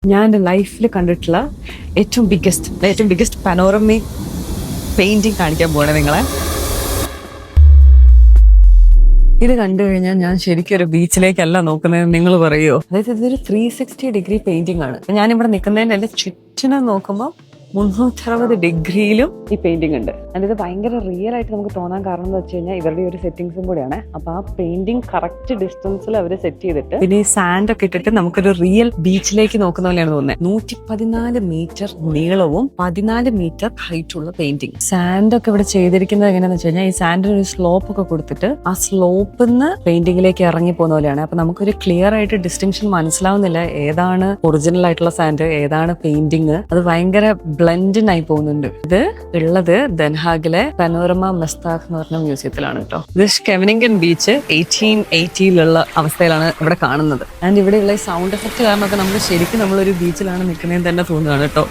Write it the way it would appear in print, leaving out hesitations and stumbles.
ഞാൻ എൻ്റെ ലൈഫിൽ കണ്ടിട്ടുള്ള ഏറ്റവും ബിഗ്ഗസ്റ്റ് പനോറമിക് പെയിന്റിങ് കാണിക്കാൻ പോകണേ നിങ്ങളെ. ഇത് കണ്ടു കഴിഞ്ഞാൽ ഞാൻ ശരിക്കും ഒരു ബീച്ചിലേക്കല്ല നോക്കുന്നത് നിങ്ങൾ പറയുമോ? അതായത് ഇതൊരു 360 ഡിഗ്രി പെയിന്റിംഗ് ആണ്. ഞാനിവിടെ നിൽക്കുന്നതിൻ്റെ എൻ്റെ ചുറ്റിനെ നോക്കുമ്പോൾ 360 ഡിഗ്രിയിലും ഈ പെയിന്റിംഗ് ഉണ്ട്. ആൻഡ് ഇത് ഭയങ്കര റിയൽ ആയിട്ട് നമുക്ക് തോന്നാൻ കാരണം എന്ന് വെച്ച് കഴിഞ്ഞാൽ ഇവരുടെ ഒരു സെറ്റിങ്സും കൂടിയാണ്. അപ്പൊ ആ പെയിന്റിംഗ് കറക്റ്റ് ഡിസ്റ്റൻസിൽ അവർ സെറ്റ് ചെയ്തിട്ട് പിന്നെ ഈ സാൻഡ് ഒക്കെ ഇട്ടിട്ട് നമുക്കൊരു റിയൽ ബീച്ചിലേക്ക് നോക്കുന്ന പോലെയാണ് തോന്നുന്നത്. 114 മീറ്റർ നീളവും 14 മീറ്റർ ഹൈറ്റുള്ള പെയിന്റിംഗ്. സാൻഡ് ഒക്കെ ഇവിടെ ചെയ്തിരിക്കുന്നത് എങ്ങനെയാന്ന് വെച്ച് കഴിഞ്ഞാൽ ഈ സാൻഡിന് ഒരു സ്ലോപ്പ് ഒക്കെ കൊടുത്തിട്ട് ആ സ്ലോപ്പിൽ നിന്ന് പെയിന്റിംഗിലേക്ക് ഇറങ്ങി പോകുന്ന പോലെയാണ്. അപ്പൊ നമുക്കൊരു ക്ലിയർ ആയിട്ട് ഡിസ്റ്റിങ്ഷൻ മനസ്സിലാവുന്നില്ല ഏതാണ് ഒറിജിനൽ ആയിട്ടുള്ള സാൻഡ് ഏതാണ് പെയിന്റിംഗ്. അത് ഭയങ്കര ബ്ലെൻഡിനായി പോകുന്നുണ്ട്. ഇത് ഉള്ളത് ദൻഹാഗിലെ പനോരമ മെസ്താഖ് എന്ന് പറഞ്ഞ മ്യൂസിയത്തിലാണ് കേട്ടോ. ഇത് ഷെവനിംഗൻ ബീച്ച് 1880 അവസ്ഥയിലാണ് ഇവിടെ കാണുന്നത്. ആൻഡ് ഇവിടെയുള്ള ഈ സൗണ്ട് എഫക്ട് കാരണമൊക്കെ നമ്മൾ ശരിക്കും നമ്മളൊരു ബീച്ചിലാണ് നിൽക്കുന്നതെന്ന് തന്നെ തോന്നുകയാണ് കേട്ടോ.